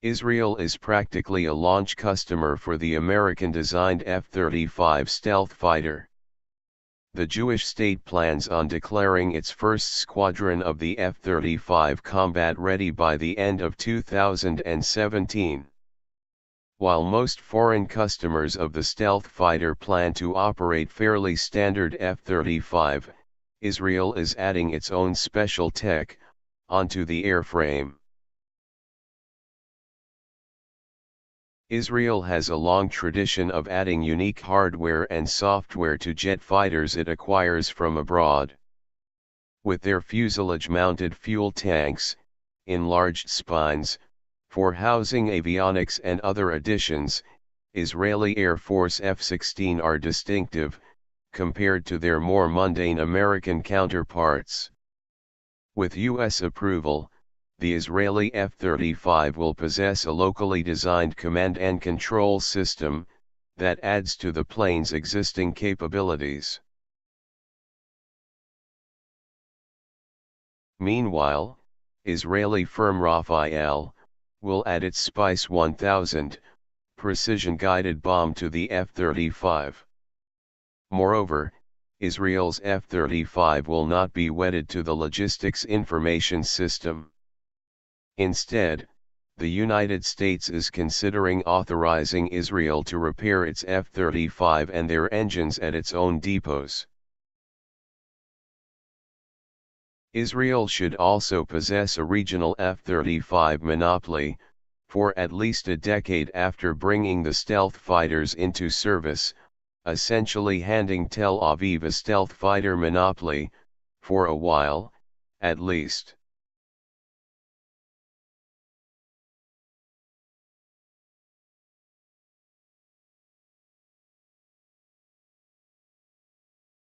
Israel is practically a launch customer for the American-designed F-35 stealth fighter. The Jewish state plans on declaring its first squadron of the F-35 combat-ready by the end of 2017. While most foreign customers of the stealth fighter plan to operate fairly standard F-35, Israel is adding its own special tech onto the airframe. Israel has a long tradition of adding unique hardware and software to jet fighters it acquires from abroad. With their fuselage-mounted fuel tanks, enlarged spines, for housing avionics and other additions, Israeli Air Force F-16 are distinctive, compared to their more mundane American counterparts. With U.S. approval, the Israeli F-35 will possess a locally designed command and control system that adds to the plane's existing capabilities. Meanwhile, Israeli firm Rafael will add its Spice 1000 precision-guided bomb to the F-35. Moreover, Israel's F-35 will not be wedded to the logistics information system. Instead, the United States is considering authorizing Israel to repair its F-35 and their engines at its own depots. Israel should also possess a regional F-35 monopoly, for at least a decade after bringing the stealth fighters into service, essentially handing Tel Aviv a stealth fighter monopoly, for a while, at least.